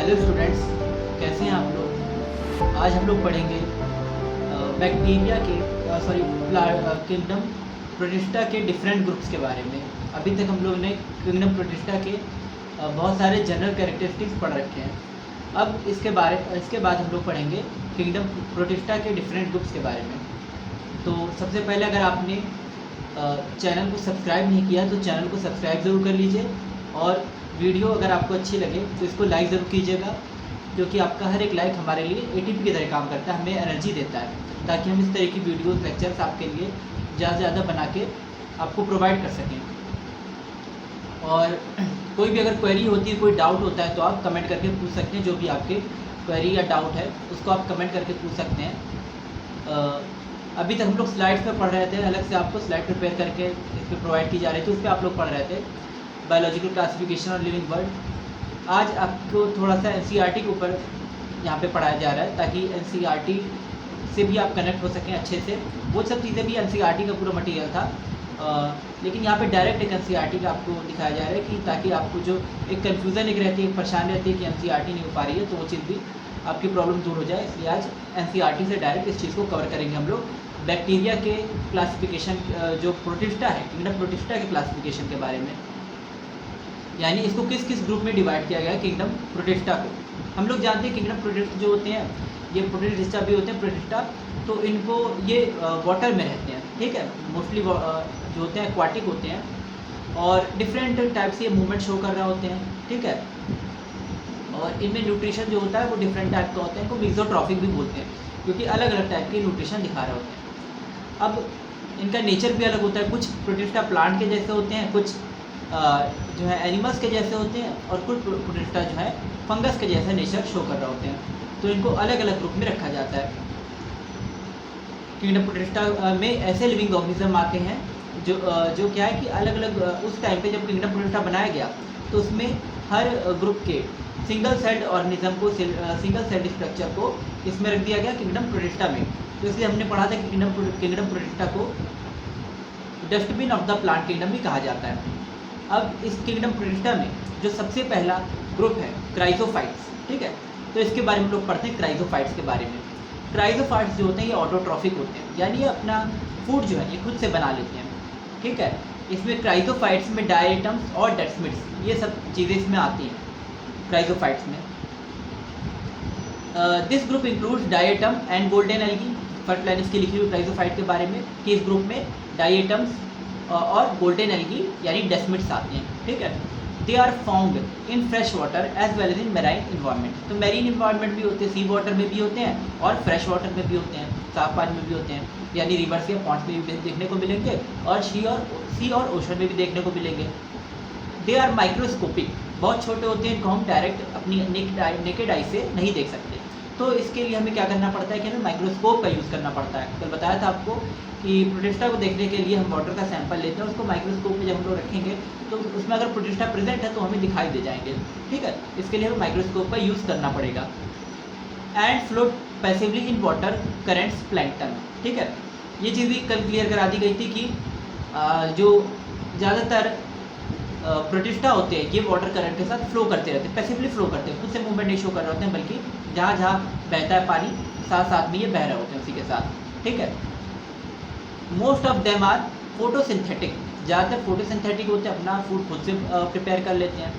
Hello students, कैसे हैं आप लोग। आज हम लोग पढ़ेंगे बैक्टीरिया के किंगडम प्रोटिस्टा के डिफरेंट ग्रुप्स के बारे में। अभी तक हम लोग ने किंगडम प्रोटिस्टा के बहुत सारे जनरल कैरेक्टरिस्टिक्स पढ़ रखे हैं। अब इसके बाद हम लोग पढ़ेंगे किंगडम प्रोटिस्टा के डिफरेंट ग्रुप्स के बारे में। तो सबसे पहले अगर आपने चैनल को सब्सक्राइब नहीं किया तो चैनल को सब्सक्राइब ज़रूर कर लीजिए, और वीडियो अगर आपको अच्छी लगे तो इसको लाइक ज़रूर कीजिएगा, क्योंकि आपका हर एक लाइक हमारे लिए एटीपी की तरह काम करता है, हमें एनर्जी देता है, ताकि हम इस तरह की वीडियोस लेक्चर्स आपके लिए ज़्यादा से ज़्यादा बना के आपको प्रोवाइड कर सकें। और कोई भी अगर क्वेरी होती है, कोई डाउट होता है, तो आप कमेंट करके पूछ सकते हैं। जो भी आपके क्वेरी या डाउट है उसको आप कमेंट करके पूछ सकते हैं। अभी तक हम लोग स्लाइड्स पे पढ़ रहे थे, अलग से आपको स्लाइड प्रिपेयर करके इस पर प्रोवाइड की जा रही थी, उस पर आप लोग पढ़ रहे थे बायोलॉजिकल क्लासिफिकेशन और लिविंग वर्ल्ड। आज आपको थोड़ा सा एनसीईआरटी के ऊपर यहाँ पे पढ़ाया जा रहा है, ताकि एनसीईआरटी से भी आप कनेक्ट हो सकें अच्छे से। वो सब चीज़ें भी एनसीईआरटी का पूरा मटेरियल था, लेकिन यहाँ पे डायरेक्ट एक एनसीईआरटी का आपको दिखाया जा रहा है, कि ताकि आपको जो एक कन्फ्यूज़न एक रहती है, एक परेशानी रहती है कि एनसीईआरटी नहीं हो पा रही है, तो वो चीज़ भी आपकी प्रॉब्लम दूर हो जाए। इसलिए आज एनसीईआरटी से डायरेक्ट इस चीज़ को कवर करेंगे हम लोग, बैक्टीरिया के क्लासिफिकेशन, जो प्रोटिस्टा है, किंगडम प्रोटिस्टा के क्लासिफिकेशन के बारे में, यानी इसको किस किस ग्रुप में डिवाइड किया गया है किंगडम प्रोटिस्टा को। हम लोग जानते हैं किंगडम प्रोटिस्टा जो होते हैं, ये प्रोटिस्टा भी होते हैं प्रोटिस्टा, तो इनको ये वाटर में रहते हैं, ठीक है। मोस्टली जो होते हैं एक्वाटिक होते हैं, और डिफरेंट टाइप से ये मूवमेंट शो कर रहे होते हैं, ठीक है। और इनमें न्यूट्रिशन जो होता है वो डिफरेंट टाइप का होता है, इनको मीजोट्रॉफिक भी बोलते हैं, क्योंकि अलग अलग टाइप के न्यूट्रिशन दिखा रहे होते हैं। अब इनका नेचर भी अलग होता है, कुछ प्रोटिस्टा प्लांट के जैसे होते हैं, कुछ जो है एनिमल्स के जैसे होते हैं, और कुछ प्रोटिस्टा जो है फंगस के जैसा नेचर शो कर रहे होते हैं। तो इनको अलग अलग ग्रुप में रखा जाता है। किंगडम प्रोटिस्टा में ऐसे लिविंग ऑर्गेनिज्म आते हैं जो क्या है कि अलग अलग उस टाइम पे जब किंगडम प्रोटिस्टा बनाया गया, तो उसमें हर ग्रुप के सिंगल सेल्ड ऑर्गेनिज्म को, सिंगल सेल्ड स्ट्रक्चर को इसमें रख दिया गया किंगडम प्रोटिस्टा में। तो इसलिए हमने पढ़ा था कि किंगडम प्रोटिस्टा को dustbin of the plant kingdom भी कहा जाता है। अब इस किंगडम प्रोटिस्टा में जो सबसे पहला ग्रुप है क्राइजोफाइट्स, ठीक है। तो इसके बारे में लोग पढ़ते हैं क्राइजोफाइट्स के बारे में। क्राइजोफाइट्स जो होते हैं ये ऑटोट्रॉफिक होते हैं, यानी ये अपना फूड जो है ये खुद से बना लेते हैं, ठीक है। इसमें क्राइजोफाइट्स में डायटम्स और डेस्मिड्स ये सब चीज़ें इसमें आती हैं क्राइजोफाइट्स में। This group includes diatom and golden algae. First line इसकी लिखी हुई क्राइजोफाइट के बारे में कि इस ग्रुप में डायटम्स और गोल्डन एल्गी यानी डेस्मिड्स आते हैं, ठीक है। They are found in fresh water as well as in marine environment. तो मैरीन इन्वायरमेंट भी होते हैं, सी वाटर में भी होते हैं, और फ्रेश वाटर में भी होते हैं, साफ पानी में भी होते हैं, यानी रिवर्स या पॉन्ड्स में भी देखने को मिलेंगे, और सी और ओशन में भी देखने को मिलेंगे। दे आर माइक्रोस्कोपिक, बहुत छोटे होते हैं, इनको हम डायरेक्ट अपनी नेकेड आई से नहीं देख सकते। तो इसके लिए हमें क्या करना पड़ता है कि हमें माइक्रोस्कोप का यूज़ करना पड़ता है। कल बताया था आपको कि प्रोटिस्टा को देखने के लिए हम वाटर का सैंपल लेते हैं, उसको माइक्रोस्कोप में जब हम लोग रखेंगे तो उसमें अगर प्रोटिस्टा प्रेजेंट है तो हमें दिखाई दे जाएंगे, ठीक है। इसके लिए हमें माइक्रोस्कोप का यूज़ करना पड़ेगा। And float passively in water currents plankton, ठीक है। ये चीज़ भी कल क्लियर करा दी गई थी कि जो ज़्यादातर प्रोटिस्टा होते हैं ये वाटर करंट के साथ फ्लो करते रहते हैं, पैसिवली फ्लो करते हैं, खुद से मूवमेंट नहीं शो कर रहे होते हैं, बल्कि जहाँ जहाँ बहता है पानी साथ साथ में ये बह रहे होते हैं उसी के साथ, ठीक है। Most of them are photosynthetic, ज़्यादातर फोटोसिंथेटिक होते हैं, अपना फूड खुद से प्रिपेयर कर लेते हैं।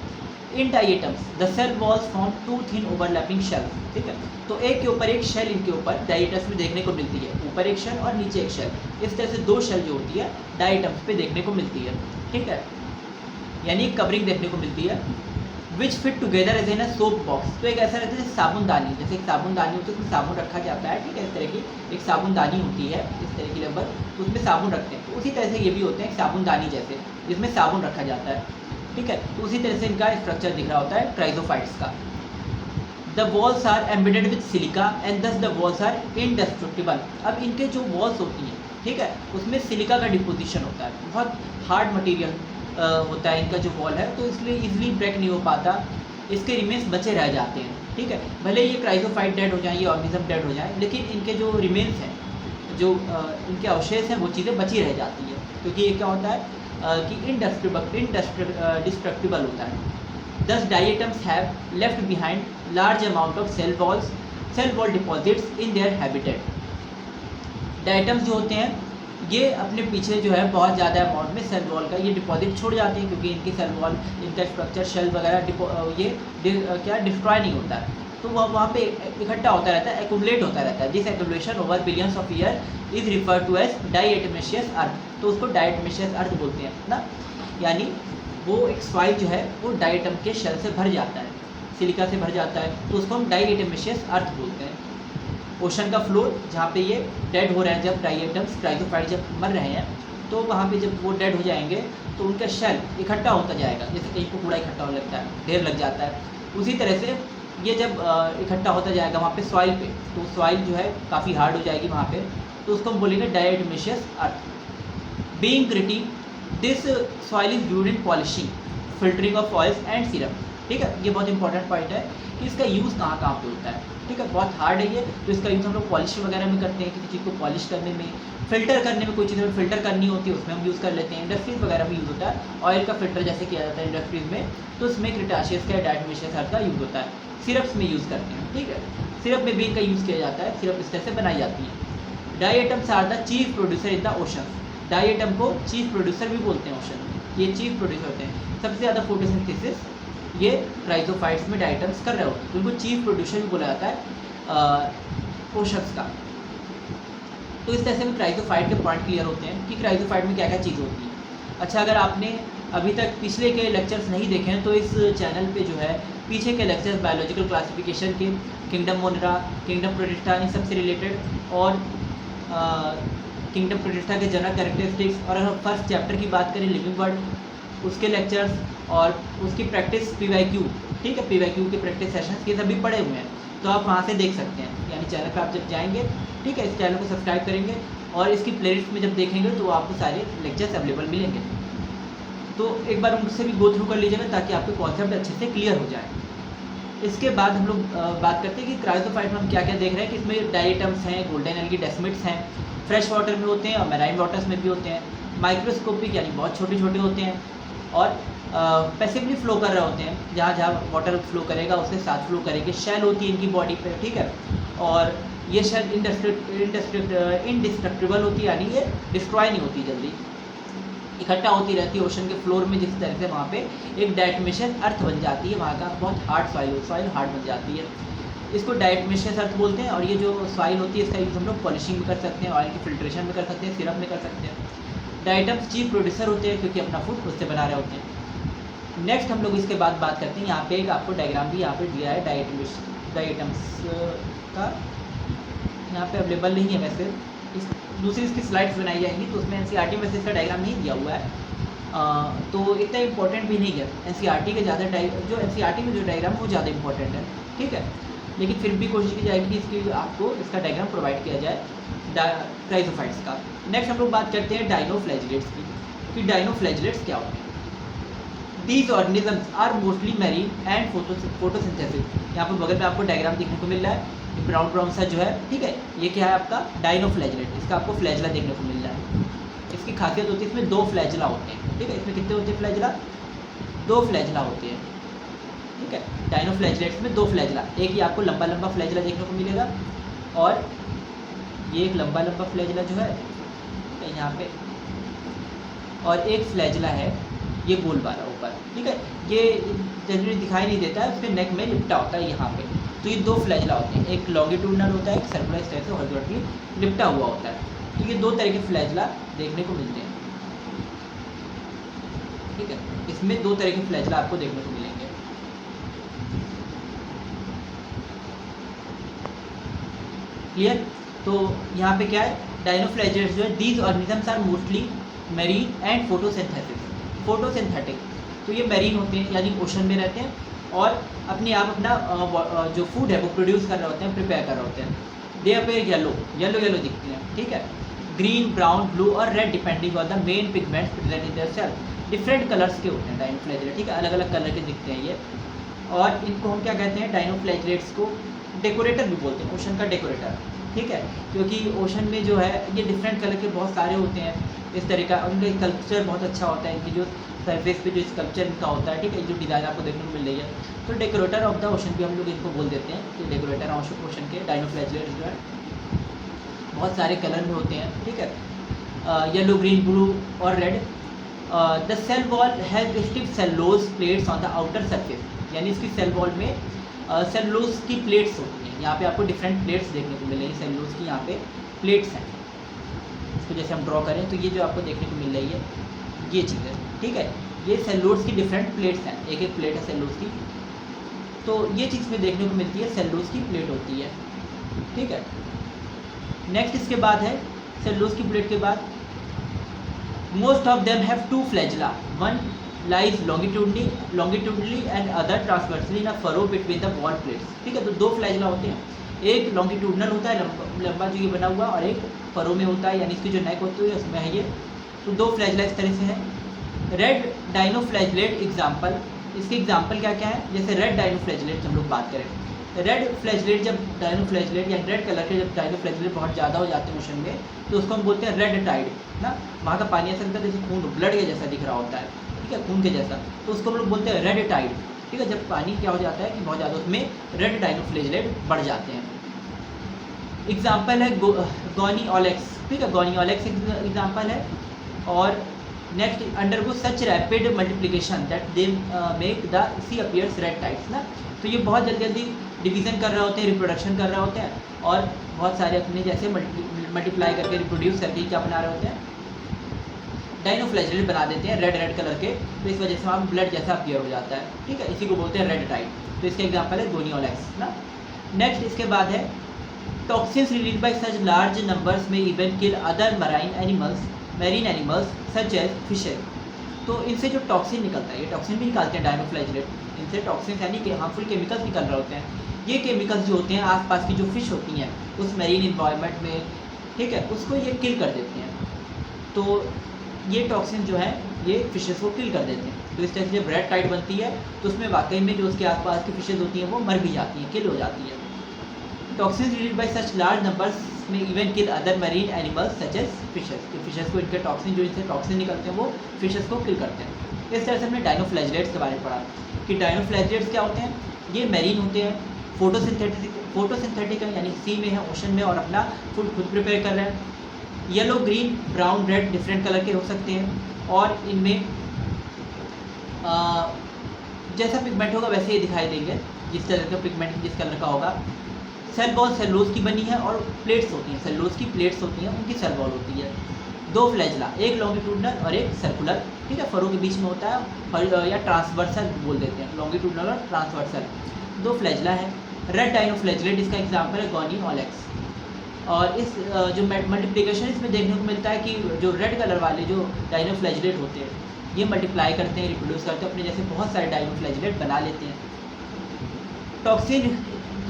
In diatoms the cell walls form two thin overlapping shell, ठीक है। तो एक के ऊपर एक शेल इनके ऊपर डाइएटम्स में देखने को मिलती है, ऊपर एक शेल और नीचे एक शेल। इस तरह से दो शेल जो होती है डाइएटम्स पे देखने को मिलती है, ठीक है, यानी कवरिंग देखने को मिलती है। Which fit together as in a soap box. तो एक ऐसा रहता है साबुनदानी, जैसे एक साबुनदानी होती है उसमें साबुन रखा जाता है, ठीक है। इस तरह की एक साबुनदानी होती है, इस तरह की लगभग, तो उसमें साबुन रखते हैं। तो उसी तरह से ये भी होते हैं साबुनदानी जैसे, जिसमें साबुन रखा जाता है, ठीक है। तो उसी तरह से इनका स्ट्रक्चर दिख रहा होता है क्राइजोफाइट्स का। The walls are embedded with silica and thus the walls are indestructible. अब इनके जो वॉल्स होती हैं, ठीक है, उसमें सिलिका का डिपोजिशन होता है, बहुत हार्ड मटीरियल होता है इनका जो वॉल है, तो इसलिए इजीली ब्रेक नहीं हो पाता, इसके रिमेन्स बचे रह जाते हैं, ठीक है। भले ये क्राइजोफाइट डेड हो जाए, ये ऑर्गेनिज्म डेड हो जाए, लेकिन इनके जो रिमेन्स हैं, जो इनके अवशेष हैं, वो चीज़ें बची रह जाती है, क्योंकि ये क्या होता है कि इनडिस्ट्रक्टिबल होता है। Thus diatoms have left behind large amount of cell wall deposits in their habitat. Diatoms जो होते हैं ये अपने पीछे जो है बहुत ज़्यादा अमाउंट में सेल वॉल का ये डिपॉजिट छोड़ जाते हैं, क्योंकि इनकी सेल वॉल, इनका स्ट्रक्चर, शेल वगैरह ये क्या डिस्ट्रॉय नहीं होता है, तो वहाँ पे इकट्ठा होता रहता है, एक्यूमुलेट होता रहता है. This accumulation over billions of year is refer to as diatomaceous earth. तो उसको डायटमेशियस अर्थ बोलते हैं ना, यानी वो एक सॉइल जो है वो डायटम के शेल से भर जाता है, सिलिका से भर जाता है, तो उसको हम डायटमेशियस अर्थ बोलते हैं. ओशन का फ्लोर जहाँ पे ये डेड हो रहे हैं, जब डायटम्स क्राइजोफाइट जब मर रहे हैं, तो वहाँ पे जब वो डेड हो जाएंगे तो उनका शेल इकट्ठा होता जाएगा, जैसे कहीं को कूड़ा इकट्ठा होने लगता है, ढेर लग जाता है. उसी तरह से ये जब इकट्ठा होता जाएगा वहाँ पे सॉइल पे, तो सॉइल जो है काफ़ी हार्ड हो जाएगी वहाँ पे, तो उसको हम बोलेंगे diatomaceous earth. Being gritty, this soil is used in polishing, filtering of oils and syrup. ठीक है, ये बहुत इंपॉर्टेंट पॉइंट है कि इसका यूज़ कहाँ कहाँ पे होता है. ठीक है, बहुत हार्ड है ये, तो इसका यूज़ हम लोग पॉलिश वगैरह में करते हैं, किसी चीज़ को पॉलिश करने में, फिल्टर करने में, कोई चीज़ में फिल्टर करनी होती है उसमें हम यूज़ कर लेते हैं. इंडस्ट्रीज वगैरह में यूज़ होता है, ऑयल का फिल्टर जैसे किया जाता है इंडस्ट्रीज में, तो उसमें क्रिटाशियस का डायटमेशियस अर्थ का यूज़ होता है. सिरप्स में यूज़ करते हैं. ठीक है, सिरप में भी इनका यूज़ किया जाता है, सिरप इस तरह से बनाई जाती है. Diatoms are the chief producer in the ocean. Diatom को चीफ प्रोड्यूसर भी बोलते हैं ओशन में, ये चीफ प्रोड्यूसर होते हैं. सबसे ज़्यादा फोटोसिंथेसिस ये क्राइजोफाइट्स में डायटम्स कर रहे होते हैं, तो उनको चीफ प्रोड्यूसर भी बोला जाता है ओशंस का. तो इस तरह से क्राइजोफाइट के पॉइंट क्लियर होते हैं कि क्राइजोफाइट में क्या क्या चीज़ होती है. अच्छा, अगर आपने अभी तक पिछले के लेक्चर्स नहीं देखे हैं तो इस चैनल पे जो है पीछे के लेक्चर्स बायोलॉजिकल क्लासिफिकेशन के, किंगडम मोनेरा, किंगडम प्रोटिस्टा, इन सबसे रिलेटेड, और किंगडम प्रोटिस्टा के जनरल कैरेक्टरिस्टिक्स, और अगर फर्स्ट चैप्टर की बात करें लिविंग वर्ल्ड, उसके लेक्चर्स और उसकी प्रैक्टिस PYQ. ठीक है, PYQ के प्रैक्टिस सेशंस ये सभी पड़े हुए हैं, तो आप वहाँ से देख सकते हैं. यानी चैनल पे आप जब जाएंगे, ठीक है, इस चैनल को सब्सक्राइब करेंगे और इसकी प्लेलिस्ट में जब देखेंगे तो आपको सारे लेक्चर्स अवेलेबल मिलेंगे. तो एक बार उनसे भी गो थ्रू कर लीजिएगा ताकि आपके कॉन्सेप्ट अच्छे से क्लियर हो जाए. इसके बाद हम लोग बात करते हैं कि क्राइजोफाइट में हम क्या क्या देख रहे हैं कि इसमें डायटम्स हैं, गोल्डन एल्गी, डेस्मिड्स हैं, फ्रेश वाटर में होते हैं और मैराइन वाटर्स में भी होते हैं. माइक्रोस्कोपिक यानी बहुत छोटे छोटे होते हैं, और पैसिवली फ्लो कर रहे होते हैं, जहाँ जहाँ वाटर फ्लो करेगा उसके साथ फ्लो करेंगे. शेल होती है इनकी बॉडी पे. ठीक है, और ये शेल इंडिस्ट्रक्टिबल होती है, यानी ये डिस्ट्रॉय नहीं होती, जल्दी इकट्ठा होती रहती है ओशन के फ्लोर में. जिस तरह से वहाँ पे एक डायटमेशियस अर्थ बन जाती है, वहाँ का बहुत हार्ड सॉइल हार्ड बन जाती है, इसको डायटमेशियस अर्थ बोलते हैं. और ये जो सॉइल होती है इसका यूज़ हम लोग पॉलिशिंग में कर सकते हैं, ऑयल की फिल्ट्रेशन में कर सकते हैं, सिरप में कर सकते हैं. डायटम्स चीफ प्रोड्यूसर होते हैं क्योंकि अपना फूड खुद से बना रहे होते हैं. नेक्स्ट हम लोग इसके बाद बात करते हैं, यहाँ पे एक आपको डायग्राम भी यहाँ पे दिया है डायटम्स का, यहाँ पे अवेलेबल नहीं है वैसे, दूसरी इसकी स्लाइड्स बनाई जाएंगी तो उसमें NCERT में से इसका डायग्राम नहीं दिया हुआ है, तो इतना इंपॉर्टेंट भी नहीं है. NCERT के ज़्यादा जो NCERT में जो डायग्राम वो ज़्यादा इंपॉर्टेंट है. ठीक है, लेकिन फिर भी कोशिश की जाएगी कि इसकी आपको इसका डायग्राम प्रोवाइड किया जाए क्राइजोफाइट्स का. नेक्स्ट हम लोग बात करते हैं डायनोफ्लैजिलेट्स की, कि डायनोफ्लैजिलेट्स क्या होते हैं. These organisms are mostly marine and photosynthesis. यहाँ पर बगल में आपको डायग्राम देखने को मिल रहा है, ब्राउन ब्राउन सा जो है. ठीक है, ये क्या है आपका डायनोफ्लैजिलेट, इसका आपको फ्लैजला देखने को मिल रहा है. इसकी खासियत होती है इसमें 2 फ्लैजला होते हैं. ठीक है, इसमें कितने होते हैं फ्लैजला? 2 फ्लैजला होते हैं. ठीक है, डायनोफ्लैजिलेट्स में 2 फ्लैजला, एक ही आपको लंबा लंबा फ्लैजला देखने को मिलेगा, और ये एक लंबा लंबा फ्लैजला जो है यहाँ पे, और एक फ्लैजला है ये गोल वाला ऊपर. ठीक है, ये जनरली दिखाई नहीं देता है, उसके नेक में लिपटा होता है यहाँ पे. तो ये 2 फ्लैजला होते हैं, एक लॉन्गिट्यूडनल होता है, एक सर्कुलर स्टेप से हॉरिजॉन्टली लिपटा हुआ होता है. तो ये 2 तरह के फ्लैजला देखने को मिलते हैं. ठीक है, इसमें 2 तरह के फ्लैजला आपको देखने को मिलेंगे. क्लियर? तो यहाँ पे क्या है, डायनोफ्लैजिलेट्स जो है, these organisms are mostly marine and photosynthetic. तो ये मैरीन होते हैं यानी ओशन में रहते हैं, और अपने आप अपना जो फूड है वो प्रोड्यूस कर रहे होते हैं, प्रिपेयर कर रहे होते हैं. दे अपेयर येलो दिखते हैं. ठीक है, ग्रीन, ब्राउन, ब्लू और red depending on the main pigments present in their cell. Different colours के होते हैं डायनोफ्लैजिलेट. ठीक है, अलग अलग कलर के दिखते हैं ये, और इनको हम क्या कहते हैं, डायनोफ्लैजिलेट्स को डेकोरेटर भी बोलते हैं, ओशन का डेकोरेटर. ठीक है, क्योंकि ओशन में जो है ये डिफरेंट कलर के बहुत सारे होते हैं इस तरह का, उनका कल्चर बहुत अच्छा होता है. इनकी जो सरफेस पे जो स्कल्पचर इनका होता है, ठीक है, जो डिज़ाइन आपको देखने को मिल रही है। तो डेकोरेटर ऑफ द ओशन भी हम लोग इनको बोल देते हैं कि डेकोरेटर ऑफ ओशन के डाइनोफ्लैजिएट्स जो है बहुत सारे कलर में होते हैं, ठीक है, येलो, ग्रीन, ब्लू और red. The cell wall has stiff cellulose plates on the outer surface, यानी इसकी सेल वॉल में सेलुलोज की प्लेट्स होती हैं। यहाँ पे आपको डिफरेंट प्लेट्स देखने को मिलेंगी, सेलुलोज की यहाँ पे प्लेट्स हैं। इसको जैसे हम ड्रॉ करें तो ये जो आपको देखने को मिल रही है ये चीज़ है, ठीक है, ये सेलुलोज की डिफरेंट प्लेट्स हैं, एक एक प्लेट है सेलुलोज की। तो ये चीज़ में देखने को मिलती है सेलुलोज की प्लेट होती है, ठीक है। नेक्स्ट इसके बाद है सेलुलोज की प्लेट के बाद most of them have two flagella, one lies longitudinally and other transversely in a furrow between the wall plates, ठीक है। तो दो फ्लैजिला होते हैं, एक लॉन्गिट्यूडनल होता है लंबा जो ये बना हुआ, और एक फरो में होता है, यानी इसकी जो नेक होती है उसमें है ये। तो दो फ्लैजिला इस तरह से है। रेड डाइनोफ्लैजिलेट एग्जाम्पल, इसके एग्जाम्पल क्या क्या है, जैसे रेड डाइनोफ्लैजिलेट की हम लोग बात करें, रेड फ्लैजिलेट जब डाइनोफ्लैजिलेट या रेड कलर के जब डाइनोफ्लैजिलेट बहुत ज़्यादा हो जाते हैं ओशन में, तो उसको हम बोलते हैं रेड टाइड ना। वहाँ का पानी ऐसा लगता है जैसे खून, ब्लड के जैसा दिख रहा होता है, ठीक है, खून के जैसा, तो उसको हम लोग बोलते हैं रेड टाइड, ठीक है। जब पानी क्या हो जाता है कि बहुत ज़्यादा उसमें रेड डाइनोफ्लैजिलेट बढ़ जाते हैं। एग्जाम्पल है गॉनी ऑलेक्स, ठीक है, गॉनी ऑलेक्स एग्जाम्पल है। और next undergo such rapid multiplication that they make the sea appears red tides ना। तो ये बहुत जल्दी जल्दी डिवीज़न कर रहे होते हैं, रिप्रोडक्शन कर रहे होते हैं, और बहुत सारे अपने जैसे मल्टीप्लाई करके रिप्रोड्यूस करके क्या बना रहे होते हैं, डाइनोफ्लैजिलेट बना देते हैं रेड रेड कलर के। तो इस वजह से वहाँ ब्लड जैसा अपीयर हो जाता है, ठीक है, इसी को बोलते हैं रेड टाइड। तो इसका एग्जाम्पल है गोनी ऑलेक्स ना। नेक्स्ट इसके बाद है toxins release by such large numbers में even kill other marine animals such as fishes. तो इनसे जो टॉक्सिन निकलता है, ये टॉक्सिन भी निकालते हैं डाइनोफ्लैजिलेट, इनसे टॉक्सिन यानी कि हार्मफुल केमिकल्स निकल रहे होते हैं। ये केमिकल्स जो होते हैं आसपास की जो फिश होती हैं उस मैरीन इन्वायरमेंट में, ठीक है, उसको ये किल कर देते हैं। तो ये टॉक्सिन जो है ये फिशेस को किल कर देते हैं। तो इस तरह से जब रेड टाइड बनती है तो उसमें वाकई में जो उसके आसपास की फिशेज होती हैं वो मर भी जाती हैं, किल हो जाती है। Toxins release by such large numbers में even kill other marine animals such as fishes. तो फिशेस को इनके टॉक्सिन जो इनसे टॉक्सिन निकलते हैं वो फिशेस को किल करते हैं। इस तरह से हमने डाइनोफ्लैजिलेट्स के बारे में पढ़ा कि डाइनोफ्लैजिलेट्स क्या होते हैं, ये मैरीन होते हैं, फोटोसिंथेटिक है, यानी सी में है, ओशन में, और अपना फूड खुद प्रिपेयर कर रहे हैं। Yellow, green, brown, red different colour के हो सकते हैं, और इनमें जैसा पिगमेंट होगा वैसे ही दिखाई देंगे, जिस तरह का पिगमेंट जिस कलर का होगा। सेल वॉल सेलुलोज की बनी है और प्लेट्स होती हैं, सेलुलोज की प्लेट्स होती हैं, उनकी सेल वॉल होती है। दो फ्लैजिला, एक लॉन्गिट्यूडनल और एक सर्कुलर, ठीक है, फरो के बीच में होता है, या ट्रांसवर्सल बोल देते हैं, लॉन्गिट्यूडनल और ट्रांसवर्सल। दो फ्लैजिला है। रेड डाइनोफ्लैजिलेट इसका एग्जाम्पल है गॉनी ऑलेक्स। और इस जो मल्टीप्लिकेशन इसमें देखने को मिलता है कि जो रेड कलर वाले जो डाइनोफ्लैजिलेट होते हैं ये मल्टीप्लाई करते हैं, रिप्रोड्यूस करते हैं, अपने जैसे बहुत सारे डाइनोफ्लैजिलेट बना लेते हैं। टॉक्सिन,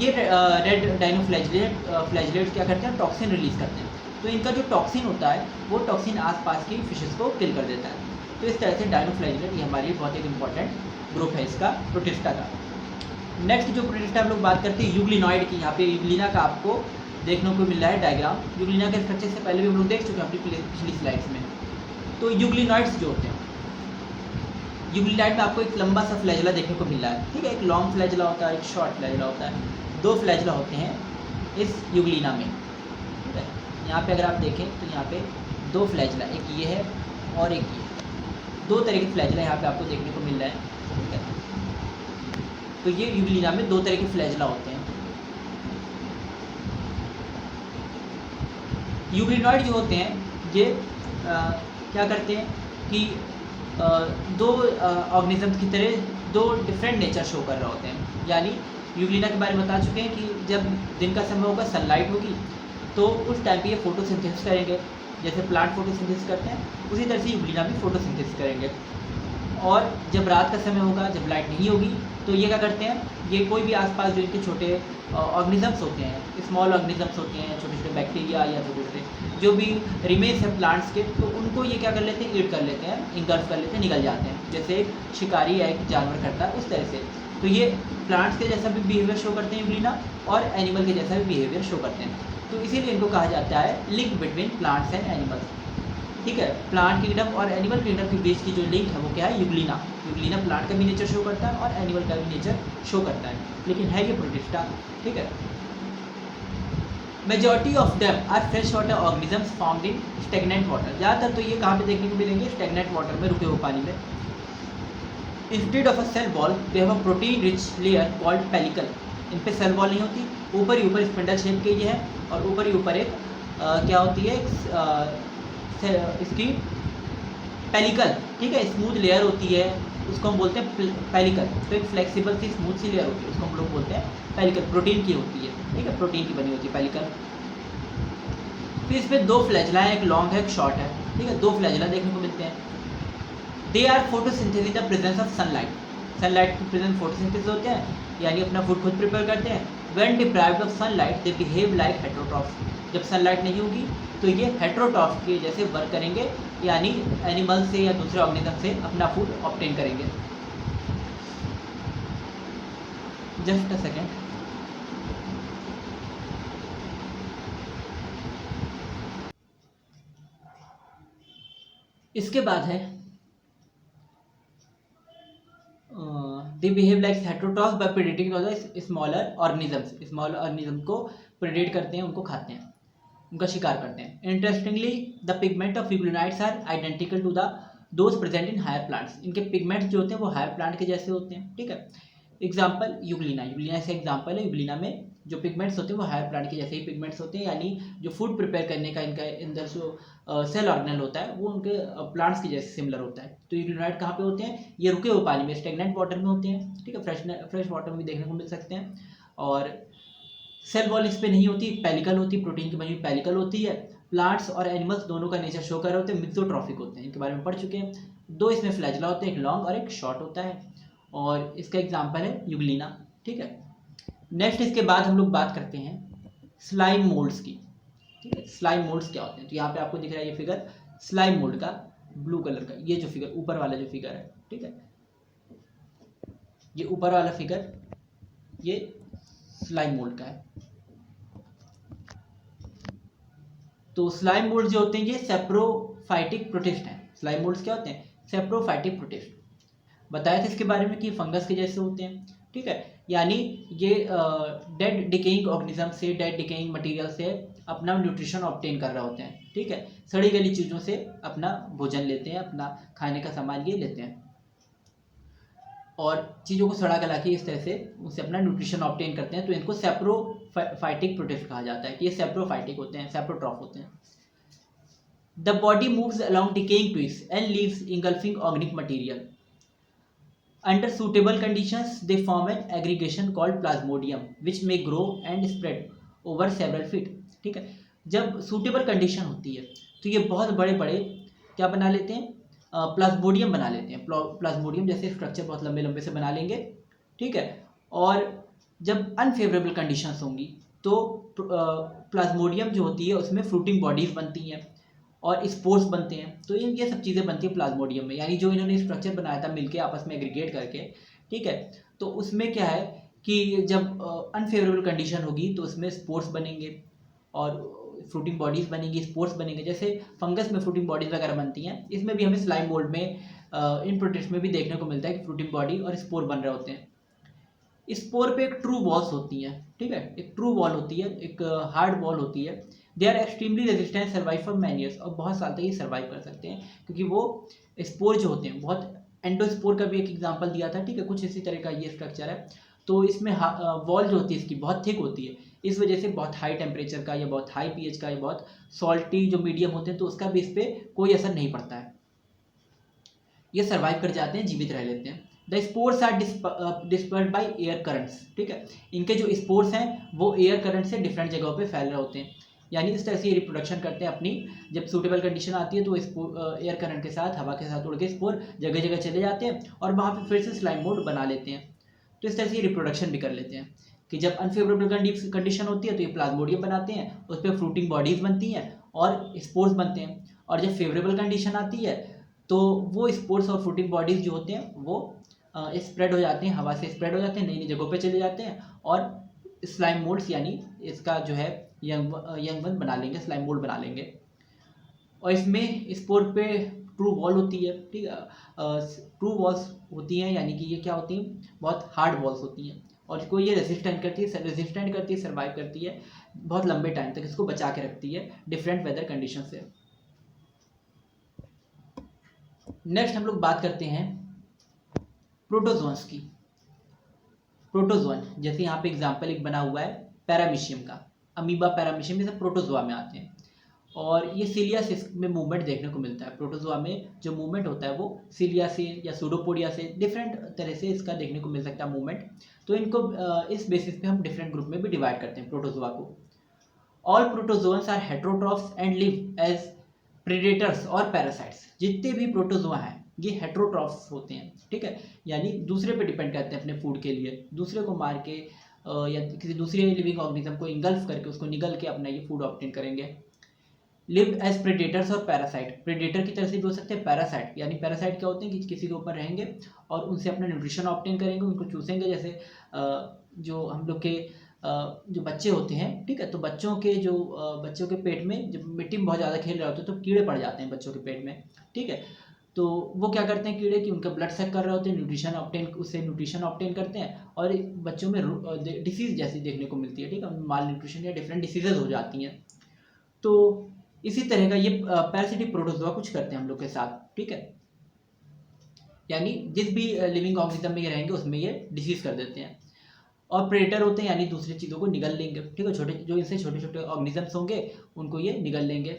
ये रेड डाइनोफ्लैजिलेट क्या करते हैं, टॉक्सिन रिलीज करते हैं। तो इनका जो टॉक्सिन होता है वो टॉक्सिन आसपास की फिशेस को किल कर देता है। तो इस तरह से डाइनोफ्लैजिलेट ये हमारे लिए बहुत एक इंपॉर्टेंट ग्रुप है इसका, प्रोटिस्टा का। नेक्स्ट जो प्रोटिस्टा हम लोग बात करते हैं यूग्लिनॉइड की। यहाँ पे यूग्लिना का आपको देखने को मिल रहा है डायग्राम। यूग्लिना के स्ट्रक्चर से पहले भी हम लोग देख चुके हैं अपनी पिछली स्लाइड्स में। तो यूग्लिनॉइड्स जो होते हैं, यूग्लिनॉइड में आपको एक लंबा सा फ्लैजिला देखने को मिल रहा है, ठीक है, एक लॉन्ग फ्लैजिला होता है, एक शॉर्ट फ्लैजिला होता है। दो फ्लैजिला होते हैं इस यूग्लिना में, ठीक है। यहाँ पे अगर आप देखें तो यहाँ पे दो फ्लैजिला, एक ये है और एक ये, दो तरह के फ्लैजिला यहाँ पे आपको देखने को मिल रहा है, ठीक है। तो ये यूग्लिना में दो तरह के फ्लैजिला होते हैं। यूग्लिनॉइड जो होते हैं ये क्या करते हैं कि दो ऑर्गेनिजम्स की तरह दो डिफरेंट नेचर शो कर रहे होते हैं। यानी यूग्लिना के बारे में बता चुके हैं कि जब दिन का समय होगा, सनलाइट होगी, तो उस टाइम पे ये फोटोसिंथेसिस करेंगे। जैसे प्लांट फोटोसिंथेसिस करते हैं उसी तरह से यूग्लिना भी फोटोसिंथेसिस करेंगे। और जब रात का समय होगा, जब लाइट नहीं होगी, तो ये क्या करते हैं, ये कोई भी आसपास जो इनके छोटे ऑर्गेनिजम्स होते हैं, स्मॉल ऑर्गेनिजम्स होते हैं, छोटे छोटे बैक्टीरिया या छोटे छोटे जो भी रिमेन्स है प्लांट्स के, तो उनको ये क्या कर लेते हैं, ईट कर लेते हैं, इंगल्फ कर लेते हैं, निकल जाते हैं, जैसे एक शिकारी या एक जानवर करता है उस तरह से। तो ये प्लांट्स के जैसा भी बिहेवियर शो करते हैं यूग्लिना, और एनिमल के जैसा भी बिहेवियर शो करते हैं। तो इसीलिए इनको कहा जाता है link between plants and animals. ठीक है। प्लांट किंगडम और एनिमल किंगडम के बीच की जो लिंक है वो क्या है, यूग्लिना। यूग्लिना प्लांट का भी नेचर शो करता है और एनिमल का भी नेचर शो करता है, लेकिन है ये प्रोटिस्टा। ठीक है। Majority of them are fresh water organisms found in stagnant water. ज़्यादातर तो ये कहाँ पे देखने को मिलेंगे, स्टेगनेंट वाटर में, रुके हुए पानी में। Instead of a cell wall they have a protein rich layer called pellicle. इन पे सेल वॉल नहीं होती, ऊपर ही ऊपर स्पिंडल शेप के ये है, और ऊपर ही ऊपर एक क्या होती है, इसकी पेलिकल, ठीक है, स्मूथ लेयर होती है, उसको हम बोलते हैं पेलिकल। तो एक फ्लेक्सिबल सी स्मूथ सी लेयर होती है, उसको हम लोग बोलते हैं पेलिकल, प्रोटीन की होती है। ठीक है, प्रोटीन की बनी होती है पेलिकल। फिर इसमें दो फ्लैजला है, एक लॉन्ग है, एक शॉर्ट है। ठीक है, दो फ्लैजला देखने को मिलते हैं। They are photosynthesis in the presence of sunlight. Sunlight के प्रेजेंस फोटोसिंथेसिस होते हैं, यानी अपना फूड खुद प्रिपेयर करते हैं। When deprived of sunlight they behave like heterotrophs. जब सनलाइट नहीं होगी तो ये हेटेरोट्रॉफ्स के जैसे वर्क करेंगे, यानी एनिमल से या दूसरे ऑर्गेनिज्म से अपना फूड ऑब्टेन करेंगे। Just a second. इसके बाद है they behave like heterotrophs by predating smaller organisms. Smaller organism को प्रेडेट करते हैं, उनको खाते हैं, उनका शिकार करते हैं। Interestingly the pigment of euglenoids are identical to the those present in higher plants. इनके पिगमेंट्स जो होते हैं वो हायर प्लांट के जैसे होते हैं। ठीक है। एग्जाम्पल यूग्लिना, यूग्लिना से एग्जाम्पल है। यूग्लिना में जो पिगमेंट्स होते हैं वो हायर प्लांट के जैसे ही पिगमेंट्स होते हैं, यानी जो फूड प्रिपेयर करने का इनका अंदर जो सेल ऑर्गेनल होता है वो उनके प्लांट्स के जैसे सिमिलर होता है। तो यूग्लिनाइड कहाँ पे होते हैं, ये रुके हुए पानी में, स्टेगनेंट वाटर में होते हैं। ठीक है, फ्रेश वाटर में भी देखने को मिल सकते हैं। और सेल वॉल इस पे नहीं होती, पेलिकल होती, प्रोटीन की बनी हुई पेलिकल होती है। प्लांट्स और एनिमल्स दोनों का नेचर शो कर रहे होते हैं, मिक्सोट्रॉफिक होते हैं, इनके बारे में पढ़ चुके हैं। दो इसमें फ्लैजला होते हैं, एक लॉन्ग और एक शॉर्ट होता है, और इसका एग्जाम्पल है यूग्लिना। ठीक है। नेक्स्ट इसके बाद हम लोग बात करते हैं स्लाइम मोल्ड्स की। ठीक है, स्लाइम मोल्ड्स क्या होते हैं, तो यहाँ पे आपको दिख रहा है ये फिगर स्लाइम मोल्ड का, ब्लू कलर का, ये जो फिगर ऊपर वाला जो फिगर है। ठीक है, ये ऊपर वाला फिगर ये स्लाइम मोल्ड का है। तो स्लाइम मोल्ड जो होते हैं ये सेप्रोफाइटिक प्रोटिस्ट हैं। स्लाइम मोल्ड्स क्या होते हैं, सेप्रोफाइटिक प्रोटिस्ट। बताया था इसके बारे में कि फंगस के जैसे होते हैं। ठीक है, यानी ये डेड डिकेइंग ऑर्गेनिज्म से, डेड डिकेइंग मटेरियल से अपना न्यूट्रिशन ऑब्टेन कर रहे होते हैं। ठीक है, सड़ी गली चीज़ों से अपना भोजन लेते हैं, अपना खाने का सामान ये लेते हैं, और चीज़ों को सड़ा गला के इस तरह से उनसे अपना न्यूट्रिशन ऑब्टेन करते हैं। तो इनको सेप्रोफाइटिक प्रोटिस्ट कहा जाता है, कि ये सेप्रोफाइटिक होते हैं, सेप्रोट्रॉफ होते हैं। The body moves along decaying twigs and leaves engulfing organic material. Under suitable conditions, they form an aggregation called plasmodium, which may grow and spread over several feet. ठीक है, जब suitable condition होती है तो ये बहुत बड़े बड़े क्या बना लेते हैं, प्लाज्मोडियम बना लेते हैं। प्लाज्मोडियम जैसे स्ट्रक्चर बहुत लंबे लंबे से बना लेंगे। ठीक है, और जब अनफेवरेबल कंडीशंस होंगी तो प्लाज्मोडियम जो होती है उसमें फ्रूटिंग बॉडीज बनती हैं और स्पोर्स बनते हैं। तो ये सब चीज़ें बनती हैं प्लाज्मोडियम में, यानी जो इन्होंने स्ट्रक्चर बनाया था मिलके आपस में एग्रीगेट करके। ठीक है, तो उसमें क्या है कि जब अनफेवरेबल कंडीशन होगी तो उसमें स्पोर्स बनेंगे और फ्रूटिंग बॉडीज़ बनेंगी, स्पोर्स बनेंगे। जैसे फंगस में फ्रूटिंग बॉडीज़ वगैरह बनती हैं, इसमें भी हमें स्लाइम मोल्ड में इन प्रोटिस्ट में भी देखने को मिलता है कि फ्रूटिंग बॉडी और स्पोर बन रहे होते हैं। स्पोर पे एक ट्रू वॉल्स होती हैं। ठीक है, एक ट्रू वॉल होती है, एक हार्ड वॉल होती है। They are extremely resistant, survive for many years, और बहुत साल तक ये सर्वाइव कर सकते हैं, क्योंकि वो स्पोर जो होते हैं बहुत, एंडोस्पोर का भी एक एग्जांपल दिया था। ठीक है, कुछ इसी तरह का ये स्ट्रक्चर है। तो इसमें वॉल जो होती है इसकी बहुत थिक होती है, इस वजह से बहुत हाई टेम्परेचर का या बहुत हाई पीएच का या बहुत सॉल्टी जो मीडियम होते हैं तो उसका भी इस पर कोई असर नहीं पड़ता है, ये सर्वाइव कर जाते हैं, जीवित रह लेते हैं। The spores are dispersed by air currents. ठीक है, इनके जो स्पोर्स हैं वो एयर करंट से डिफरेंट जगहों पे फैल रहे होते हैं, यानी इस तरह से रिप्रोडक्शन करते हैं अपनी। जब सूटेबल कंडीशन आती है तो एयर करंट के साथ, हवा के साथ उड़ के स्पोर जगह जगह चले जाते हैं और वहाँ पे फिर से स्लाइम मोड बना लेते हैं। तो इस तरह से रिप्रोडक्शन भी कर लेते हैं कि जब अनफेवरेबल कंडीशन होती है तो ये प्लाज्मोडियम बनाते हैं, उस पर फ्रूटिंग बॉडीज बनती हैं और स्पोर्स बनते हैं। और जब फेवरेबल कंडीशन आती है तो वो स्पोर्स और फ्रूटिंग बॉडीज जो होते हैं वो स्प्रेड हो जाते हैं, हवा से स्प्रेड हो जाते हैं, नई नई जगहों पे चले जाते हैं और स्लाइम मोल्ड्स यानी इसका जो है यंग वन बना लेंगे, स्लाइम मोल्ड बना लेंगे। और इसमें स्पोर पे ट्रू वॉल होती है, ठीक है। ट्रू वॉल्स होती हैं, यानी कि ये क्या होती हैं, बहुत हार्ड वॉल्स होती हैं, और इसको ये रेजिस्टेंट करती है, सर्वाइव करती है बहुत लंबे टाइम तक, इसको बचा के रखती है डिफरेंट वेदर कंडीशन से। नेक्स्ट हम लोग बात करते हैं प्रोटोजोन्स की। प्रोटोजोन जैसे यहाँ पे एग्जांपल एक बना हुआ है पैरामीशियम का, अमीबा पैरामीशियम ये सब प्रोटोजोआ में आते हैं, और ये सिलिया से में मूवमेंट देखने को मिलता है। प्रोटोजोआ में जो मूवमेंट होता है वो सिलिया से या सूडोपोडिया से डिफरेंट तरह से इसका देखने को मिल सकता है मूवमेंट। तो इनको इस बेसिस पे हम डिफरेंट ग्रुप में भी डिवाइड करते हैं प्रोटोजोआ को। All protozoans are heterotrophs and live as predators or parasites. जितने भी प्रोटोजोआ हैं ये हेट्रोट्रॉफ्स होते हैं, ठीक है, यानी दूसरे पे डिपेंड करते हैं अपने फूड के लिए, दूसरे को मार के या किसी दूसरे लिविंग ऑर्गेनिज्म को इंगल्फ करके उसको निगल के अपना ये फूड ऑब्टेन करेंगे। लिव एज प्रेडेटर्स और पैरासाइट, प्रेडेटर की तरह से भी हो सकते हैं पैरासाइट, यानी पैरासाइट क्या होते हैं कि किसी के ऊपर रहेंगे और उनसे अपना न्यूट्रिशन ऑब्टेन करेंगे, उनको चूसेंगे। जैसे जो हम लोग के जो बच्चे होते हैं, ठीक है, तो बच्चों के पेट में जब मिट्टी में बहुत ज़्यादा खेल रहे होते हैं तो कीड़े पड़ जाते हैं बच्चों के पेट में, ठीक है। तो वो क्या करते हैं कीड़े कि उनका ब्लड सक कर रहे होते हैं, न्यूट्रिशन ऑब्टेन करते हैं, और बच्चों में डिसीज जैसी देखने को मिलती है, ठीक है, माल न्यूट्रिशन या डिफरेंट डिसीजेज हो जाती हैं। तो इसी तरह का ये पैरासिटिक प्रोटोजोआ कुछ करते हैं हम लोग के साथ, ठीक है, यानी जिस भी लिविंग ऑर्गेनिज्म में ये रहेंगे उसमें ये डिसीज कर देते हैं। और प्रेडेटर होते हैं, यानी दूसरी चीज़ों को निगल लेंगे, ठीक है, जो इनसे छोटे छोटे ऑर्गेनिजम्स होंगे उनको ये निगल लेंगे।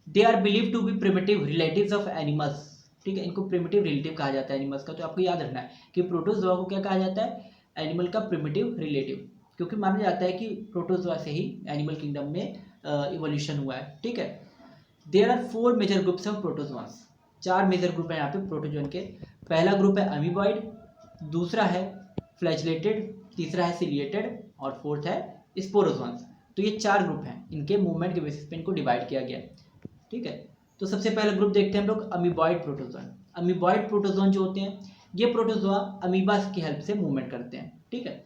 They are believe to be primitive relatives of animals, ठीक है, इनको प्रिमिटिव रिलेटिव कहा जाता है एनिमल्स का। तो आपको याद रखना है कि प्रोटोजोआ को क्या कहा जाता है, एनिमल का प्रिमिटिव रिलेटिव, क्योंकि माना जाता है कि प्रोटोजोआ से ही एनिमल किंगडम में इवोल्यूशन हुआ है, ठीक है। There are 4 major groups of protozoans, 4 major group है यहाँ पे प्रोटोजोन के। पहला ग्रुप है अमीबॉइड, दूसरा है फ्लैजिलेटेड, तीसरा है सिलिएटेड, और फोर्थ है स्पोरोजोन्स। तो ये 4 ग्रुप हैं, इनके मूवमेंट के बेसिस पे इनको डिवाइड किया गया है, ठीक है। तो सबसे पहला ग्रुप देखते हैं हम लोग अमीबॉइड प्रोटोजोन। अमीबॉइड प्रोटोजोन जो होते हैं ये प्रोटोजोआ अमीबा की हेल्प से मूवमेंट करते हैं, ठीक है,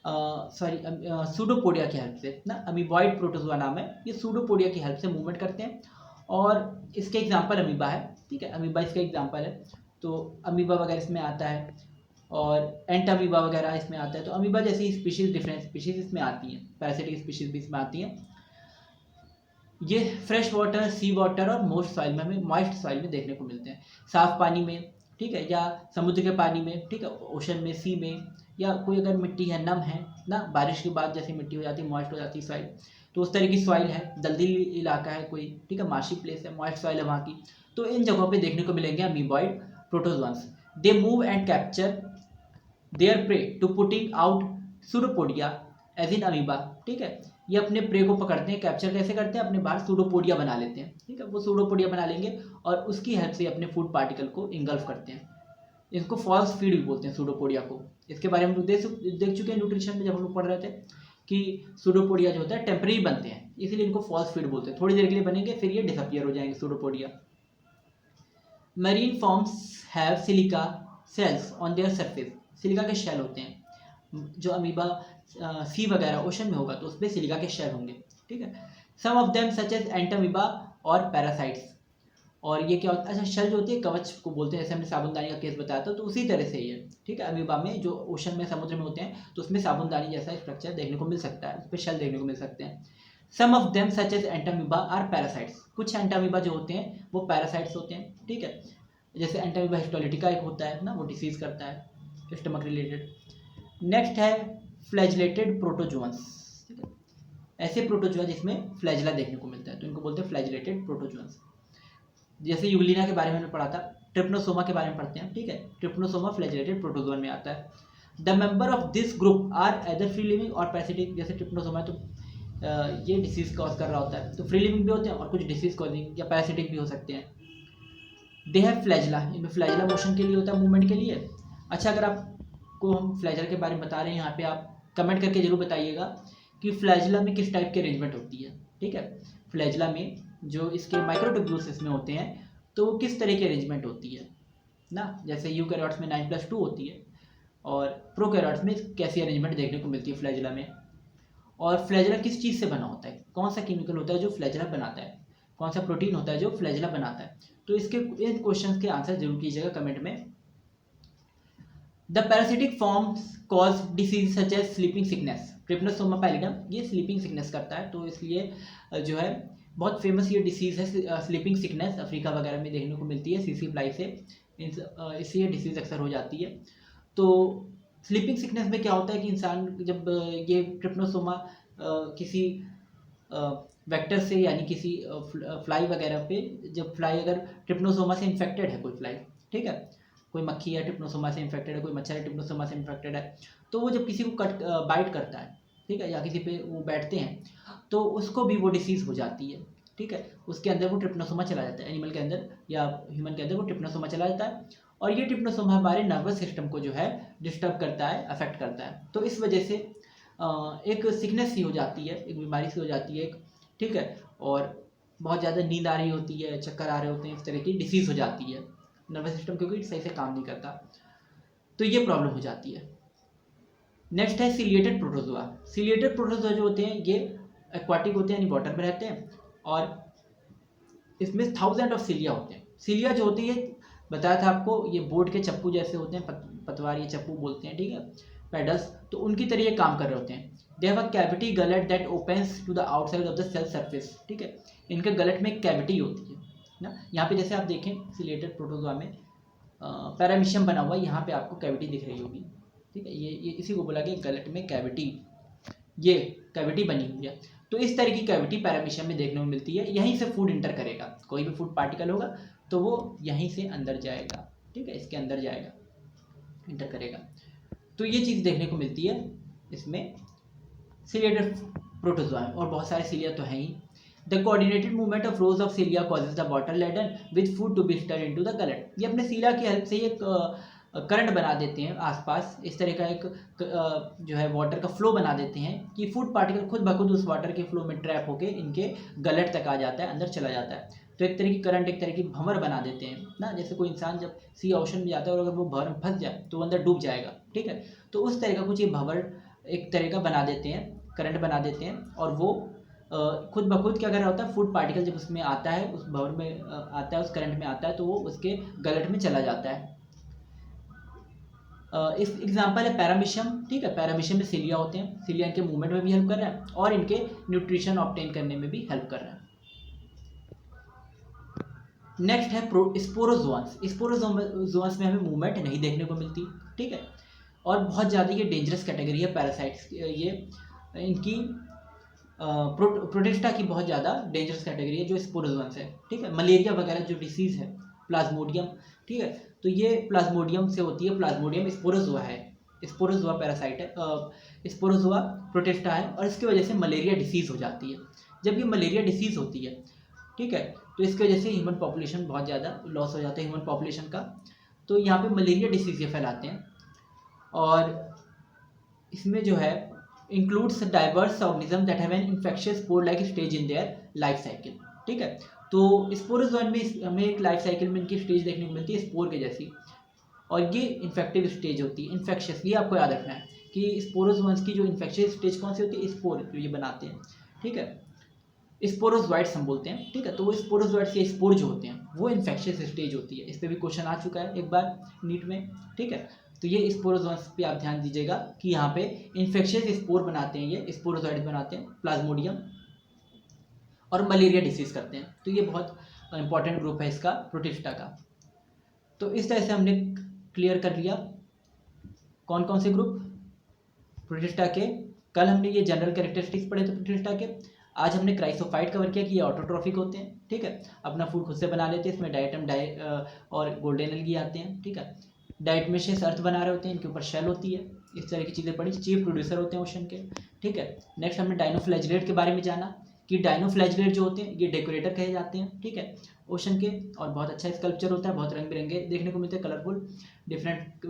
सूडोपोडिया की हेल्प से ना, अमीबॉइड प्रोटोजोआ नाम है, ये सूडोपोडिया की हेल्प से मूवमेंट करते हैं। और इसके एग्जांपल अमीबा है, ठीक है, अमीबा इसका एग्जांपल है। तो अमीबा वगैरह इसमें आता है, और एंट अमीबा वगैरह इसमें आता है। तो अमीबा जैसी स्पीशीज, डिफरेंट स्पीशीज इसमें आती हैं, पैरासिटिक स्पीशीज भी इसमें आती हैं। ये फ्रेश वाटर, सी वाटर और मॉइस्ट सॉइल में देखने को मिलते हैं, साफ पानी में, ठीक है, या समुद्र के पानी में, ठीक है, ओशन में, सी में, या कोई अगर मिट्टी है नम है ना, बारिश के बाद जैसी मिट्टी हो जाती है, मॉइस्ट हो जाती है सॉइल, तो उस तरह की सॉइल है, दलदली इलाका है कोई, ठीक है, मार्शी प्लेस है, मॉइस्ट सॉइल है वहाँ की। तो इन जगहों पे देखने को मिलेंगे amoeboid protozoans. They move and capture their prey to putting out pseudopodia as in amoeba, ठीक है, ये अपने प्रे को पकड़ते हैं, कैप्चर कैसे करते हैं, अपने बाहर सूडोपोडिया बना लेते हैं, ठीक है, वो सूडोपोडिया बना लेंगे और उसकी हेल्प से अपने फूड पार्टिकल को इंगल्फ करते हैं। इसको फॉल्स फीड भी बोलते हैं सूडोपोडिया को। इसके बारे में हम लोग देख चुके हैं न्यूट्रिशन में जब हम लोग पढ़ रहे थे कि सूडोपोडिया जो होता है टेम्परेरी बनते हैं, इसलिए इनको फॉल्स फीड बोलते हैं, थोड़ी देर के लिए बनेंगे फिर ये डिसअपियर हो जाएंगे pseudopodia. Marine forms have silica cells on their surface, silica के शेल होते हैं, जो अमीबा सी वगैरह ओशन में होगा तो उस पर सिलिका के शेल होंगे, ठीक है। Some of them such as entamoeba और पैरासाइट्स, और ये क्या होता है, अच्छा शेल जो होती है कवच को बोलते हैं, जैसे हमने साबुनदानी का केस बताया था, तो उसी तरह से ये, ठीक है, अमीबा में जो ओशन में समुद्र में होते हैं तो उसमें साबुनदानी जैसा स्ट्रक्चर देखने को मिल सकता है, उस पर शेल देखने को मिल सकते हैं। Some of them such as entamoeba are parasites, कुछ एंटामीबा जो होते हैं वो पैरासाइट्स होते हैं, ठीक है, जैसे एंटामीबा हिस्टोलिटिका एक होता है ना, वो डिसीज करता है स्टमक रिलेटेड। नेक्स्ट है फ्लैजिलेटेड प्रोटोजोन्स, ठीक है, ऐसे प्रोटोजोआ जिसमें फ्लैजिला देखने को मिलता है तो इनको बोलते हैं फ्लैजिलेटेड प्रोटोजोन्स। जैसे यूग्लिना के बारे में हमने पढ़ा था, ट्रिप्नोसोमा के बारे में पढ़ते हैं, ठीक है, ट्रिप्नोसोमा फ्लैजिलेटेड प्रोटोजोन में आता है। The member of this group are either free living or parasitic, जैसे ट्रिप्नोसोमा है तो ये डिसीज कॉज कर रहा होता है, तो फ्री लिविंग भी होते हैं और कुछ डिसीज कॉजिंग या पैरासिटिक भी हो सकते हैं। दे हैव फ्लैजिला, इनमें फ्लैजिला मोशन के लिए होता है, मूवमेंट के लिए। अच्छा, अगर आपको हम फ्लैजिला के बारे में बता रहे हैं यहाँ पे, आप कमेंट करके जरूर बताइएगा कि फ्लैजिला में किस टाइप की अरेंजमेंट होती है, ठीक है, फ्लैजिला में जो इसके माइक्रोट्यूब्यूल्स इसमें होते हैं तो वो किस तरह की अरेंजमेंट होती है ना, जैसे यूकैरियोट्स में 9+2 होती है और प्रोकैरियोट्स में कैसी अरेंजमेंट देखने को मिलती है फ्लैजिला में। और फ्लैजिला किस चीज़ से बना होता है, कौन सा केमिकल होता है जो फ्लैजिला बनाता है, कौन सा प्रोटीन होता है जो फ्लैजेला बनाता है। तो इसके इन क्वेश्चंस के आंसर जरूर कीजिएगा कमेंट में। The parasitic forms cause disease such as sleeping sickness. Trypanosoma pallidum ये स्लीपिंग सिकनेस करता है, तो इसलिए जो है बहुत फेमस ये डिसीज़ है स्लीपिंग सिकनेस, अफ्रीका वगैरह में देखने को मिलती है सीसी फ्लाई से, इससे ये डिसीज़ अक्सर हो जाती है। तो स्लीपिंग सिकनेस में क्या होता है कि इंसान जब ये ट्रिपनोसोमा किसी वेक्टर से यानी किसी फ्लाई वगैरह पे, जब फ्लाई अगर ट्रिपनोसोमा से इन्फेक्टेड है कोई फ्लाई, ठीक है, कोई मक्खी है ट्रिपनोसोमा से इन्फेक्टेड है, कोई मच्छर है ट्रिपनोसोमा से इन्फेक्टेड है, तो वो जब किसी को बाइट करता है, ठीक है, या किसी पे वो बैठते हैं तो उसको भी वो डिसीज़ हो जाती है, ठीक है, उसके अंदर वो ट्रिपनोसोमा चला जाता है, एनिमल के अंदर या ह्यूमन के अंदर वो ट्रिपनोसोमा चला जाता है, और ये ट्रिपनोसोमा हमारे नर्वस सिस्टम को जो है डिस्टर्ब करता है, अफेक्ट करता है। तो इस वजह से एक सिकनेस सी हो जाती है, एक बीमारी सी हो जाती है, ठीक है, और बहुत ज़्यादा नींद आ रही होती है, चक्कर आ रहे होते हैं, इस तरह की डिसीज़ हो जाती है, नर्वस सिस्टम क्योंकि सही से काम नहीं करता, तो ये प्रॉब्लम हो जाती है। नेक्स्ट है सिलिएटेड प्रोटोजोआ। सिलिएटेड प्रोटोजोआ जो होते हैं ये एक्वाटिक होते हैं, यानी वाटर में रहते हैं, और इसमें 1000 ऑफ सिलिया होते हैं। सिलिया जो होती है बताया था आपको, ये बोर्ड के चप्पू जैसे होते हैं, पतवार ये चप्पू बोलते हैं, ठीक है, पेडल्स, तो उनकी तरह ये काम कर रहे होते हैं। They have a cavity gullet that opens to the outside of the cell surface, ठीक है, इनके गलेट में एक कैविटी होती है ना, यहाँ पे जैसे आप देखें सिलिएटेड प्रोटोजोआ में पैरामीशियम बना हुआ है, यहाँ पे आपको कैविटी दिख रही होगी, ठीक है, ये इसी को बोला गया गलेट में कैविटी, ये कैविटी बनी हुई है। तो इस तरह की कैविटी पैरामीशियम में देखने को मिलती है, यहीं से फूड इंटर करेगा, कोई भी फूड पार्टिकल होगा तो वो यहीं से अंदर जाएगा, ठीक है, इसके अंदर जाएगा, इंटर करेगा। तो ये चीज़ देखने को मिलती है इसमें सिलिएटेड प्रोटोजोआ में, और बहुत सारे सिलिया तो हैं ही। The coordinated movement of rows of cilia causes the water laden with food to be stirred into the gullet. ये अपने सिलिया की हेल्प से ये करंट बना देते हैं आसपास, इस तरह का एक जो है वाटर का फ्लो बना देते हैं कि फूड पार्टिकल खुद ब खुद उस वाटर के फ्लो में ट्रैप होके इनके गलेट तक आ जाता है, अंदर चला जाता है। तो एक तरह की करंट, एक तरह की भंवर बना देते हैं ना, जैसे कोई इंसान जब सी ओशन में जाता है और अगर वो भंवर में फंस जाए तो वो अंदर डूब जाएगा, ठीक है, तो उस तरह का कुछ ये भंवर एक तरह का बना देते हैं, करंट बना देते हैं, और वो खुद ब खुद क्या कर रहा होता है, फूड पार्टिकल जब उसमें आता है, उस भंवर में आता है, उस करंट में आता है, तो वो उसके गलेट में चला जाता है। इस एग्जांपल है पैरामीशियम, ठीक है, पैरामीशियम में सिलिया होते हैं, सिलिया इनके मूवमेंट में भी हेल्प कर रहा है और इनके न्यूट्रिशन ऑब्टेन करने में भी हेल्प कर रहा है। नेक्स्ट है स्पोरोजोआंस। स्पोरोजोआंस में हमें मूवमेंट नहीं देखने को मिलती, ठीक है, और बहुत ज़्यादा ये डेंजरस कैटेगरी है पैरासाइट्स, ये इनकी प्रोटिस्टा की बहुत ज़्यादा डेंजरस कैटेगरी है जो स्पोरोजोआंस है, ठीक है, मलेरिया वगैरह जो डिसीज़ है, प्लाज्मोडियम, ठीक है, तो ये प्लाज्मोडियम से होती है, प्लाज्मोडियम स्पोरोजोआ है, स्पोरोजोआ पैरासाइट है, स्पोरोजोआ प्रोटिस्टा है, और इसकी वजह से मलेरिया डिसीज़ हो जाती है। जब ये मलेरिया डिसीज़ होती है, ठीक है, तो इसकी वजह से ह्यूमन पॉपुलेशन बहुत ज़्यादा लॉस हो जाता है ह्यूमन पॉपुलेशन का, तो यहाँ पे मलेरिया डिसीज़ ये फैलाते हैं, और इसमें जो है includes diverse organism that have an infectious spore like stage in their life cycle, ठीक है, तो स्पोरोजोआ में हमें एक लाइफ साइकिल में इनकी स्टेज देखने को मिलती है स्पोर के जैसी, और ये इन्फेक्टिव स्टेज होती है, इन्फेक्शियस, ये आपको याद रखना है कि स्पोरोजोआंस की जो इन्फेक्शियस स्टेज कौन सी होती है, स्पोर जो ये बनाते हैं, ठीक है, स्पोरोजोइड्स हम बोलते हैं, ठीक है, तो वो स्पोरोजोइड्स या स्पोर जो होते हैं वो इन्फेक्शियस स्टेज होती है, इस पर भी क्वेश्चन आ चुका है एक बार नीट में, ठीक है, तो ये स्पोरोजोआंस पे आप ध्यान दीजिएगा कि यहाँ पे इन्फेक्शियस स्पोर बनाते हैं, ये स्पोरोजोइड्स बनाते हैं, प्लाज्मोडियम, और मलेरिया डिसीज़ करते हैं, तो ये बहुत इंपॉर्टेंट ग्रुप है इसका, प्रोटिस्टा का। तो इस तरह से हमने क्लियर कर लिया कौन कौन से ग्रुप प्रोटिस्टा के। कल हमने ये जनरल कैरेक्टरिस्टिक्स पढ़े थे प्रोटिस्टा के, आज हमने क्राइसोफाइट कवर किया कि ये ऑटोट्रॉफिक होते हैं, ठीक है, अपना फूड खुद से बना लेते हैं, इसमें डाइटम और गोल्डन एल्गी आते हैं, ठीक है, डाइट में से अर्थ बना रहे होते हैं, इनके ऊपर शेल होती है, इस तरह की चीज़ें पढ़ी, चीफ प्रोड्यूसर होते हैं ओशन के, ठीक है। नेक्स्ट हमने डाइनोफ्लैजिलेट के बारे में जाना कि डाइनोफ्लैजिलेट जो होते हैं ये डेकोरेटर कहे जाते हैं, ठीक है, ओशन के, और बहुत अच्छा स्कल्पचर होता है, बहुत रंग बिरंगे देखने को मिलते हैं, कलरफुल डिफरेंट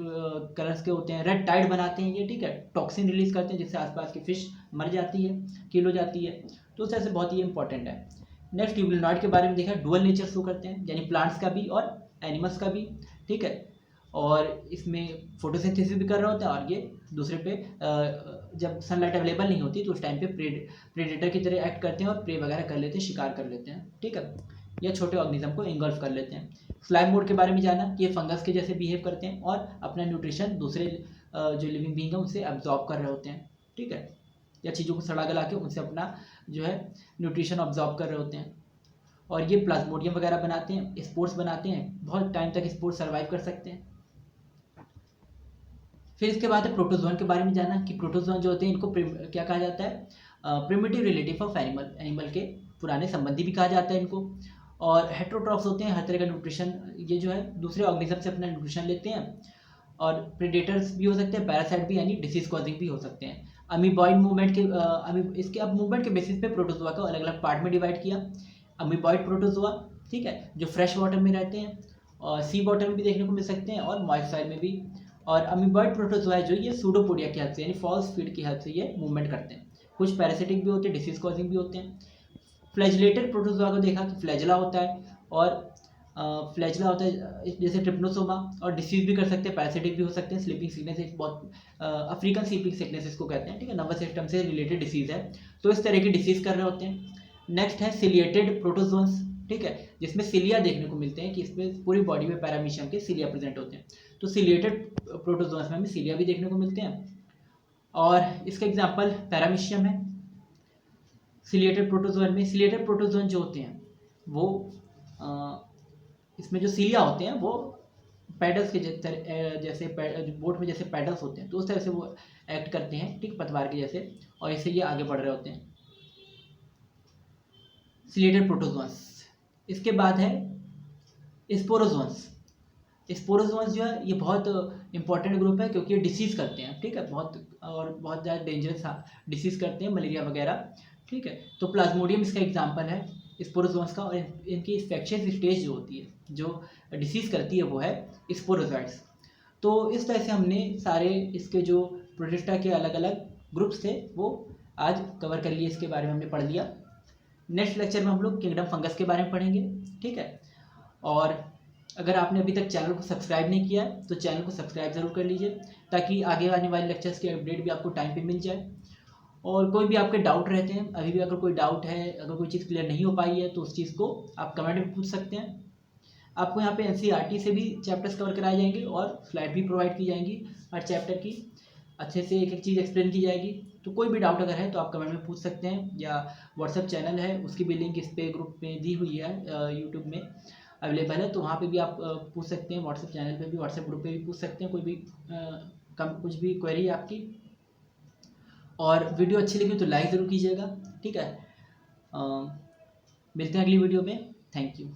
कलर्स के होते हैं, रेड टाइड बनाते हैं ये, ठीक है, टॉक्सिन रिलीज करते हैं जिससे आसपास की फिश मर जाती है, किल हो जाती है, तो उस तरह से बहुत ही इंपॉर्टेंट है। नेक्स्ट ट्यूबुलिनॉइड के बारे में देखा, डुअल नेचर शो करते हैं, यानी प्लांट्स का भी और एनिमल्स का भी, ठीक है, और इसमें फोटोसिंथेसिस भी कर रहे होते हैं, और ये दूसरे पे जब सनलाइट अवेलेबल नहीं होती तो उस टाइम पे प्रेडेटर की तरह एक्ट करते हैं और प्रे वगैरह कर लेते हैं, शिकार कर लेते हैं, ठीक है, या छोटे ऑर्गेनिज्म को इंगल्फ कर लेते हैं। स्लाइम मोड के बारे में जाना कि ये फंगस के जैसे बिहेव करते हैं और अपना न्यूट्रिशन दूसरे जो लिविंग बींग है उनसे एब्जॉर्ब कर रहे होते हैं, ठीक है, या चीज़ों को सड़ा गला के उनसे अपना जो है न्यूट्रिशन ऑब्जॉर्ब कर रहे होते हैं। और ये प्लाज्मोडियम वगैरह बनाते हैं, स्पोर्ट्स बनाते हैं, बहुत टाइम तक स्पोर्ट्स सर्वाइव कर सकते हैं। फिर इसके बाद है प्रोटोजोन के बारे में जाना कि प्रोटोजोन जो होते हैं इनको क्या कहा जाता है, प्रिमिटिव रिलेटिव ऑफ एनिमल के पुराने संबंधी भी कहा जाता है इनको। और हेट्रोट्रॉफ्स होते हैं, हर तरह का न्यूट्रिशन ये जो है दूसरे ऑर्गेनिज्म से अपना न्यूट्रिशन लेते हैं। और प्रेडेटर्स भी हो सकते हैं, पैरासाइट भी, यानी डिसीज कॉजिंग भी हो सकते हैं। अमीबॉइड मूवमेंट के इसके अब मूवमेंट के बेसिस पे प्रोटोजोआ को अलग अलग पार्ट में डिवाइड किया। अमीबॉइड प्रोटोजोआ, ठीक है, जो फ्रेश वाटर में रहते हैं और सी वाटर में भी देखने को मिल सकते हैं और मॉइस्ट सॉइल में भी। और अमीबॉइड प्रोटोजोआ जो ये सूडोपोडिया की हेल्प से यानी फॉल्स फीड की हेल्प से ये मूवमेंट करते हैं। कुछ पैरासिटिक भी होते हैं, डिसीज कॉजिंग भी होते हैं। फ्लैजिलेटेड प्रोटोजोआ को देखा कि फ्लैजिला होता है, और फ्लैजिला होता है जैसे ट्रिप्नोसोमा, और डिसीज भी कर सकते हैं, पैरासिटिक भी हो सकते हैं। स्लीपिंग सिकनेस एक बहुत अफ्रीकन स्लीपिंग सिकनेस इसको कहते हैं, ठीक है, नर्वस सिस्टम से रिलेटेड डिसीज है, तो इस तरह की डिसीज कर रहे होते हैं। नेक्स्ट है सिलिएटेड प्रोटोजोन्स, ठीक है, जिसमें सिलिया देखने को मिलते हैं कि इसमें पूरी बॉडी में पैरामीशियम के सिलिया प्रेजेंट होते हैं, तो सिलिएटेड प्रोटोजोन्स में हमें सिलिया भी देखने को मिलते हैं। और इसका एग्जाम्पल पैरामीशियम है। सिलिएटेड प्रोटोजोन में सिलिएटेड प्रोटोजोन जो होते हैं वो इसमें जो सिलिया होते हैं वो पैडल्स के जैसे बोट में जैसे पैडल्स होते हैं, तो उस तरह से वो एक्ट करते हैं, ठीक, पतवार के जैसे, और इससे ये आगे बढ़ रहे होते हैं, सिलिएटेड प्रोटोजोन्स। इसके बाद है स्पोरोजोन्स। स्पोरोजोन्स जो है ये बहुत इंपॉर्टेंट ग्रुप है क्योंकि ये डिसीज़ करते हैं, ठीक है, बहुत ज़्यादा डेंजरस डिसीज़ करते हैं, मलेरिया वगैरह, ठीक है। तो प्लाज्मोडियम इसका एग्जांपल है स्पोरोजोन्स का, और इनकी इन्फेक्शियस स्टेज जो होती है, जो डिसीज़ करती है, वो है स्पोरोजोइट्स। तो इस तरह से हमने सारे इसके जो प्रोटिस्टा के अलग अलग ग्रुप्स थे वो आज कवर कर लिए, इसके बारे में हमने पढ़ लिया। नेक्स्ट लेक्चर में हम लोग किंगडम फंगस के बारे में पढ़ेंगे, ठीक है। और अगर आपने अभी तक चैनल को सब्सक्राइब नहीं किया है तो चैनल को सब्सक्राइब ज़रूर कर लीजिए, ताकि आगे आने वाले लेक्चर्स के अपडेट भी आपको टाइम पे मिल जाए। और कोई भी आपके डाउट रहते हैं, अभी भी अगर कोई डाउट है, अगर कोई चीज़ क्लियर नहीं हो पाई है, तो उस चीज़ को आप कमेंट में पूछ सकते हैं। आपको यहाँ पे NCERT से भी चैप्टर्स कवर कराए जाएंगे और स्लाइड भी प्रोवाइड की जाएंगी, हर चैप्टर की अच्छे से एक एक चीज़ एक्सप्लेन की जाएगी। तो कोई भी डाउट अगर है तो आप कमेंट में पूछ सकते हैं, या व्हाट्सएप चैनल है उसकी भी लिंक इस पे ग्रुप में दी हुई है, यूट्यूब में अवेलेबल है, तो वहाँ पे भी आप पूछ सकते हैं, व्हाट्सएप चैनल पे भी, व्हाट्सएप ग्रुप पे भी पूछ सकते हैं, कोई भी कुछ भी क्वेरी है आपकी। और वीडियो अच्छी लगी तो लाइक ज़रूर कीजिएगा, ठीक है। मिलते हैं अगली वीडियो में, थैंक यू।